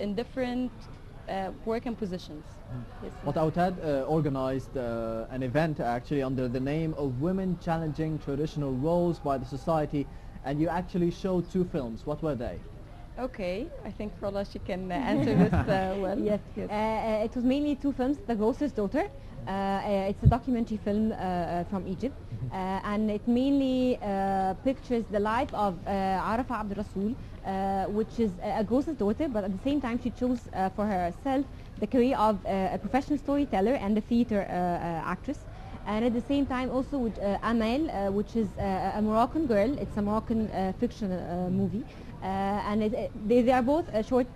in different working positions. Yes. But Autad organized an event actually under the name of Women Challenging Traditional Roles by the Society, and you actually showed 2 films. What were they? Okay, I think Rola, she can answer this well. Yes, Yes. it was mainly 2 films. The Grocer's Daughter. It's a documentary film from Egypt, and it mainly pictures the life of Arafa Abd Rasul, which is a grocer's daughter, but at the same time she chose for herself the career of a professional storyteller and a theater actress. And at the same time also with Amal, which is a Moroccan girl. It's a Moroccan fiction movie, and they are both short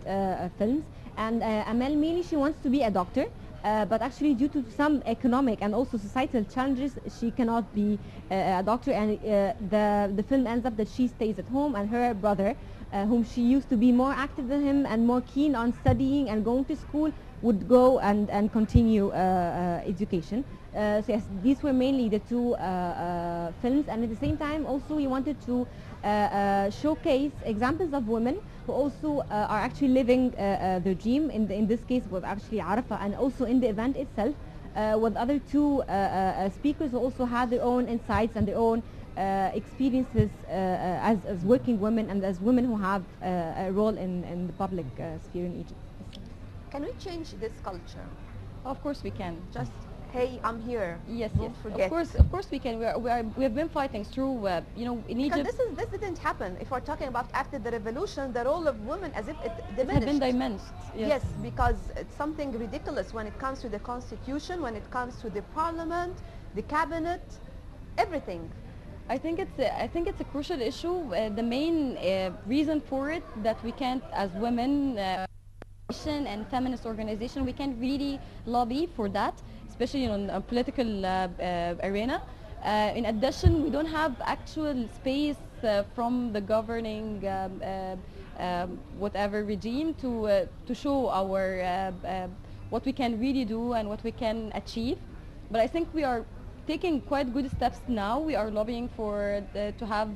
films. And Amal mainly she wants to be a doctor, but actually due to some economic and also societal challenges she cannot be a doctor, and the film ends up that she stays at home, and her brother, whom she used to be more active than him and more keen on studying and going to school, would go and continue education. So yes, these were mainly the 2 films, and at the same time also we wanted to showcase examples of women who also are actually living their dream. In this case was actually Arafa, and also in the event itself with other 2 speakers who also had their own insights and their own experiences as working women and as women who have a role in the public sphere in Egypt. Can we change this culture? Of course we can. Just, hey, I'm here. Yes, Don't yes. forget. Of course we can. We have been fighting through. You know, in Because Egypt. this didn't happen. If we're talking about after the revolution, the role of women as if it It diminished. had been diminished. Yes, because it's something ridiculous when it comes to the constitution, when it comes to the parliament, the cabinet, everything. I think it's a crucial issue. The main reason for it that we can't, as women, and feminist organization, we can't really lobby for that, especially in a political arena. In addition, we don't have actual space from the governing whatever regime to show our what we can really do and what we can achieve. But I think we are taking quite good steps now. We are lobbying for to have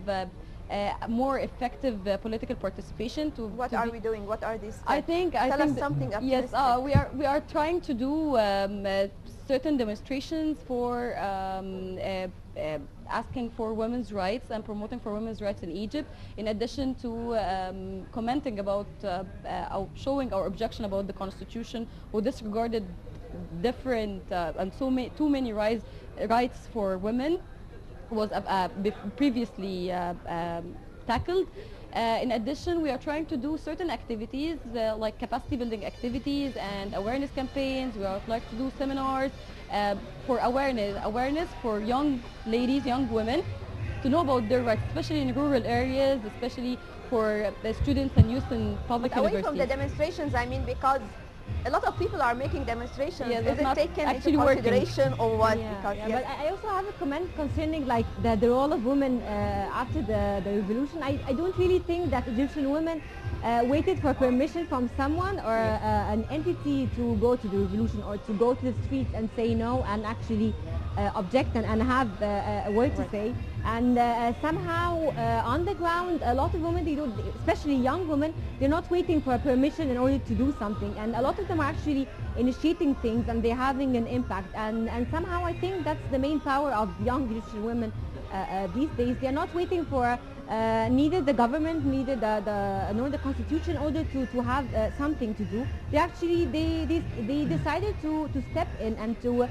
more effective political participation. What are we doing? What are these steps? I think Tell us something yes, optimistic. we are trying to do certain demonstrations for asking for women's rights and promoting for women's rights in Egypt, in addition to commenting about showing our objection about the constitution, who disregarded different and too many rights for women was previously tackled. In addition, we are trying to do certain activities like capacity building activities and awareness campaigns. We would like to do seminars for awareness for young ladies, young women, to know about their rights, especially in rural areas, especially for the students and youth in public Away universities. from the demonstrations, I mean, because a lot of people are making demonstrations. Yes, Is it not taken into actually working. consideration or what? Yeah, Because yeah, yes. but I also have a comment concerning like the role of women after the revolution. I don't really think that Egyptian women waited for permission from someone or an entity to go to the revolution or to go to the streets and say no and actually object and have a word to say. And somehow on the ground, a lot of women, they don't, especially young women, they're not waiting for a permission in order to do something. And a lot of them are actually initiating things and they're having an impact. And somehow I think that's the main power of young Egyptian women these days. They're not waiting for neither the government, neither nor the constitution in order to have something to do. They actually, they decided to step in and to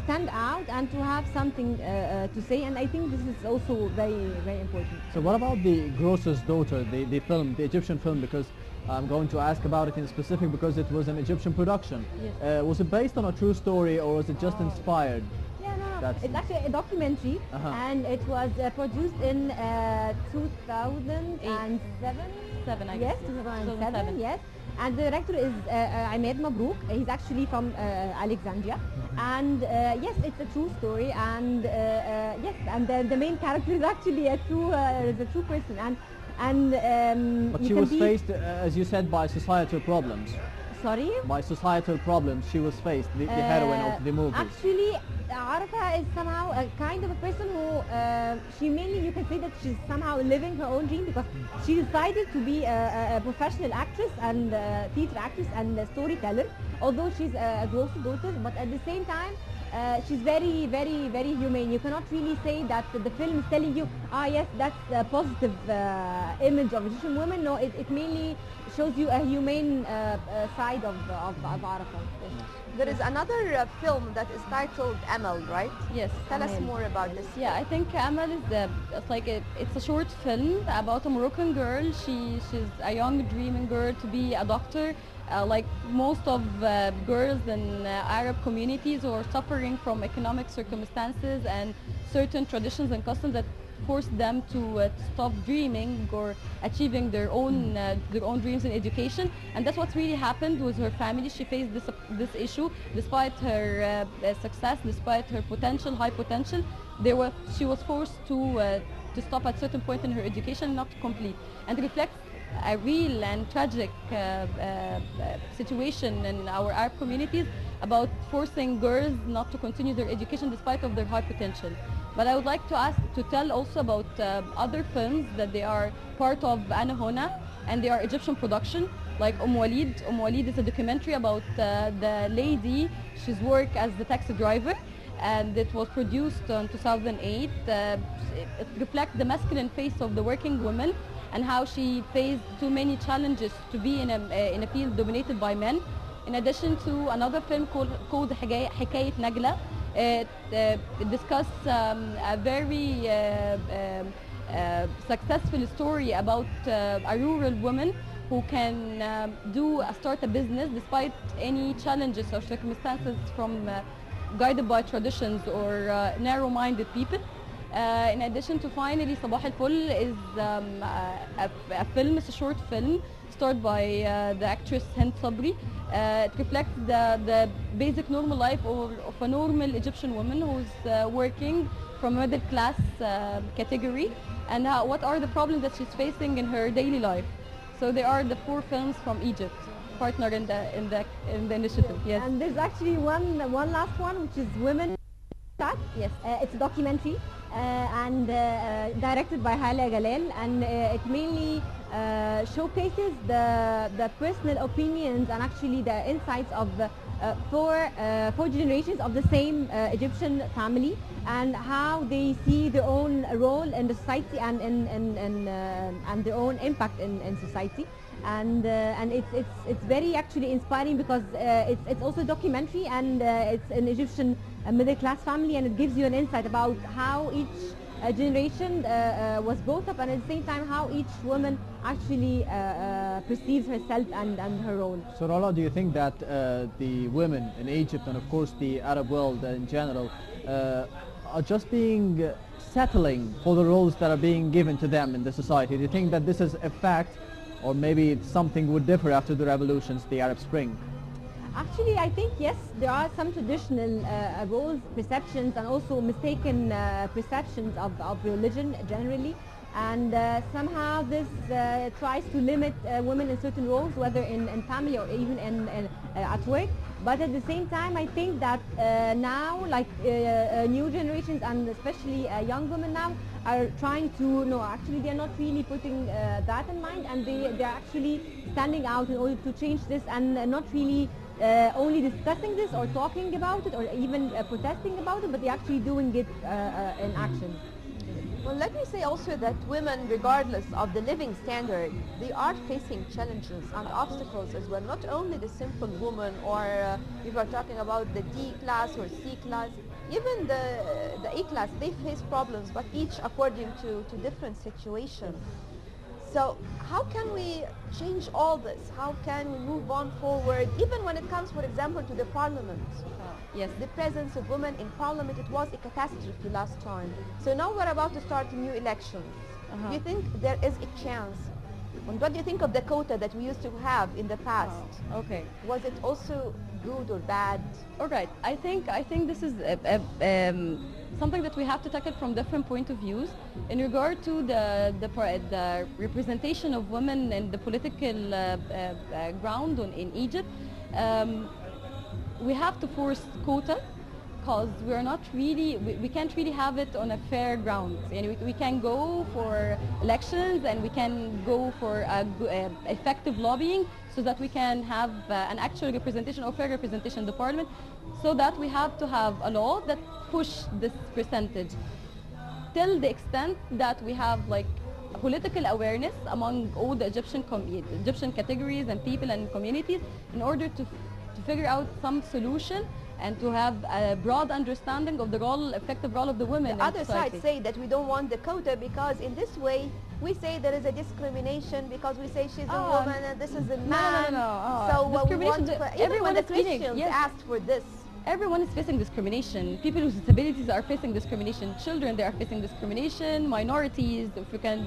stand out and to have something to say, and I think this is also very, very important. So what about the Grocer's Daughter, the film, the Egyptian film, because I'm going to ask about it in specific because it was an Egyptian production. Yes. Was it based on a true story or was it just inspired? Yeah, no. That's It's actually a documentary, and it was produced in 2007. I Yes, guess. 2007. Yes. And the director is Ahmed Mabrouk. He's actually from Alexandria, and yes, it's a true story. And yes, and the main character is actually a true person. And But she was faced, as you said, by societal problems. Sorry? by societal problems she was faced, the heroine of the movie? Actually, Arafa is somehow a kind of a person who she mainly, you can say that she's somehow living her own dream, because she decided to be a professional actress and theater actress and a storyteller, although she's a grocer daughter, but at the same time she's very, very, very humane. You cannot really say that the film is telling you, ah yes, that's a positive image of Egyptian women. No, it mainly shows you a humane side of Arafa. Yes. There is another film that is titled Amal, right? Yes. Tell us Amal. more about this. Yeah, I think Amal is it's like it's a short film about a Moroccan girl. She's a young dreaming girl to be a doctor. Like most of girls in Arab communities who are suffering from economic circumstances and certain traditions and customs that force them to stop dreaming or achieving their own dreams in education, and that's what really happened with her family. She faced this issue despite her success, despite her potential, high potential. She was forced to stop at certain point in her education, not to complete, and reflects a real and tragic situation in our Arab communities about forcing girls not to continue their education despite of their high potential. But I would like to tell also about other films that they are part of Ana Hona, and they are Egyptian production, like Walid. Walid is a documentary about the lady. She's worked as the taxi driver, and it was produced in 2008. It reflects the masculine face of the working woman and how she faced too many challenges to be in a field dominated by men. In addition to another film called Hikayat Nagla. It discusses a very successful story about a rural woman who can start a business despite any challenges or circumstances from guided by traditions or narrow-minded people. In addition to finally Sabah al-Ful is a film, it's a short film starred by the actress Hind Sabri. It reflects the basic normal life of a normal Egyptian woman who's working from a middle class category, and what are the problems that she's facing in her daily life. So there are the 4 films from Egypt, partner in the initiative. Yes. And there's actually one last one, which is Women. Yes. It's a documentary and directed by Hala Galal, and it mainly showcases the personal opinions and actually the insights of four generations of the same Egyptian family, and how they see their own role in the society and their own impact in society. And it's very actually inspiring, because it's also a documentary, and it's an Egyptian middle class family, and it gives you an insight about how each generation was brought up, and at the same time how each woman actually perceives herself and her role. So Rola, do you think that the women in Egypt, and of course the Arab world in general, are just being settling for the roles that are being given to them in the society? Do you think that this is a fact, or maybe something would differ after the revolutions, the Arab Spring? Actually, I think yes, there are some traditional roles, perceptions, and also mistaken perceptions of religion generally, and somehow this tries to limit women in certain roles, whether in family or even at work. But at the same time, I think that now, like new generations, and especially young women now, are trying to, no, actually they're not really putting that in mind, and they're actually standing out in order to change this, and not really only discussing this or talking about it or even protesting about it, but they're actually doing it in action. Well, let me say also that women, regardless of the living standard, they are facing challenges and obstacles as well. Not only the simple woman, or if we're talking about the D class or C class, even the A class, they face problems, but each according to different situations. So how can we change all this? How can we move on forward, even when it comes, for example, to the parliament? Yes. The presence of women in parliament, it was a catastrophe last time. So now we're about to start new elections. Do you think there is a chance And what do you think of the quota that we used to have in the past? Okay. Was it also good or bad? All right. I think this is something that we have to tackle from different point of views. In regard to the representation of women in the political ground in Egypt, we have to force quota because we're not really, we can't really have it on a fair ground. And we can go for elections and we can go for effective lobbying so that we can have an actual representation or fair representation in the parliament, so that we have to have a law that push this percentage till the extent that we have like political awareness among all the Egyptian categories and people and communities in order to figure out some solution and to have a broad understanding of the effective role of the women The in other society. side say that we don't want the quota because in this way we say there is a discrimination because we say she's a woman and this is a man. No. So we Discrimination, want even everyone when the is feeling- Christians yes. asked for this. Everyone is facing discrimination. People with disabilities are facing discrimination. Children, they are facing discrimination. Minorities,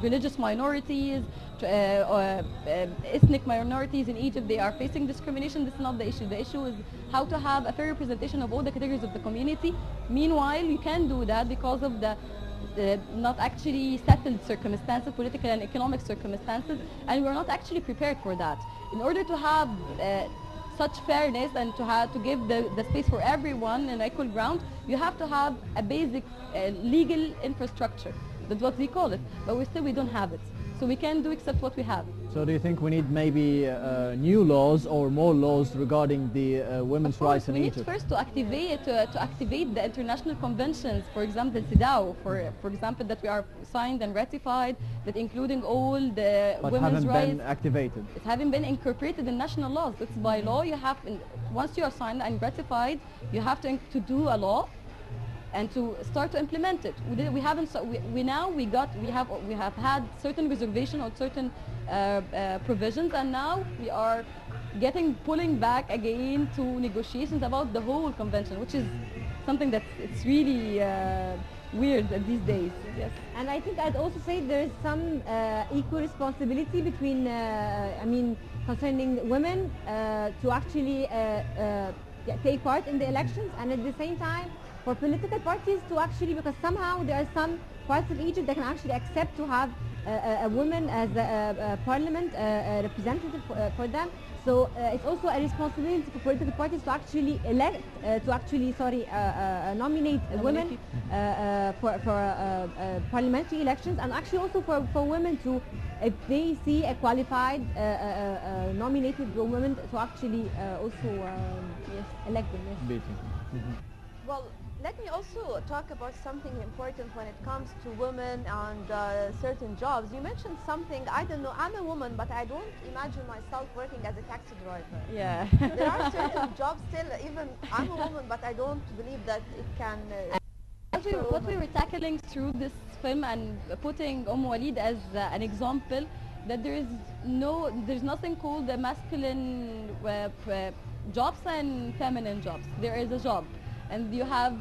religious minorities, ethnic minorities in Egypt, they are facing discrimination. This is not the issue. The issue is how to have a fair representation of all the categories of the community. Meanwhile, you can do that because of the not actually settled circumstances, political and economic circumstances, and we're not actually prepared for that. In order to have such fairness and to give the space for everyone in equal ground, you have to have a basic legal infrastructure. That's what we call it, but we don't have it. So we can't do except what we have. So do you think we need maybe new laws or more laws regarding the women's rights in we Egypt? need first to activate the international conventions, for example, CEDAW, for example, that we are signed and ratified, that including all the But women's haven't rights. been activated. It haven't been incorporated in national laws. It's by law. You have, once you are signed and ratified, you have to do a law and to start to implement it. We haven't. We have had certain reservation on certain provisions, and now we are pulling back again to negotiations about the whole convention, which is something that's it's really weird these days. Yes. And I think I'd also say there is some equal responsibility between, concerning women to actually take part in the elections, and at the same time for political parties to actually, because somehow there are some parts of Egypt that can actually accept to have a woman as a parliament representative for them. So it's also a responsibility for political parties to actually nominate women for parliamentary elections, and actually also for women to, if they see a qualified nominated woman, to actually also elect them. Yes. Well, let me also talk about something important when it comes to women and certain jobs. You mentioned something, I don't know, I'm a woman, but I don't imagine myself working as a taxi driver. Yeah. There are certain jobs still, even I'm a woman, but I don't believe that it can... What we were tackling through this film and putting Walid as an example, that there's nothing called the masculine jobs and feminine jobs. There is a job, and you have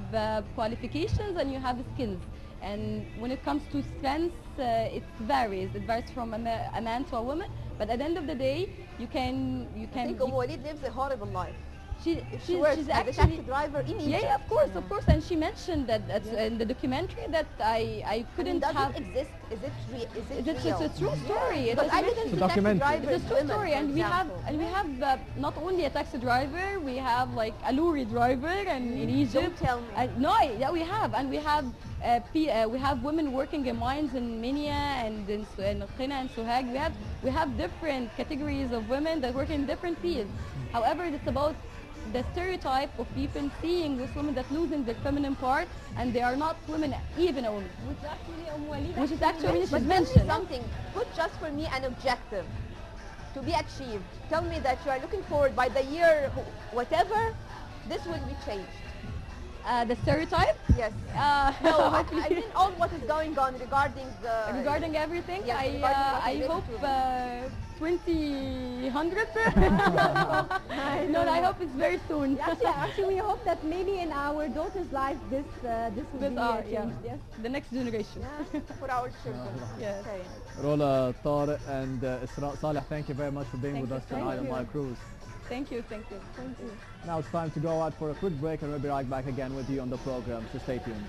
qualifications and you have skills. And when it comes to strengths, it varies. It varies from a man to a woman. But at the end of the day, you can. I think Walid lives a horrible life. She's works actually as a taxi driver in Egypt. Yeah, of course. And she mentioned that in the documentary that I couldn't does have. it exist? Is it real? It's a true story. But I didn't see taxi documentary. drivers It's a true women, story, for and we have example. not only a taxi driver, we have like a lorry driver, and in Egypt. Don't tell me. We have, and we have women working in mines in Minya and in Qina and Sohag. We have different categories of women that work in different fields. However, it's about the stereotype of people seeing these women that losing their feminine part, and they are not women, even a woman. Which is actually But tell me mentioned. something. Put just for me an objective to be achieved. Tell me that you are looking forward by the year whatever, this will be changed. The stereotype. Yes. No, I mean all what is going on regarding the... regarding everything, Yes, regarding what I related hope to- 2000. No, I hope it's very soon. Actually, we hope that maybe in our daughter's life, this will With be our, changed. Yes. the next generation. Yeah, for our children. Yes. Okay. Rola, Tariq, and Isra Saleh, thank you very much for being Thank with you. us tonight on My Cruise. Thank you, thank you. Thank you. Now it's time to go out for a quick break, and we'll be right back again with you on the program, so stay tuned.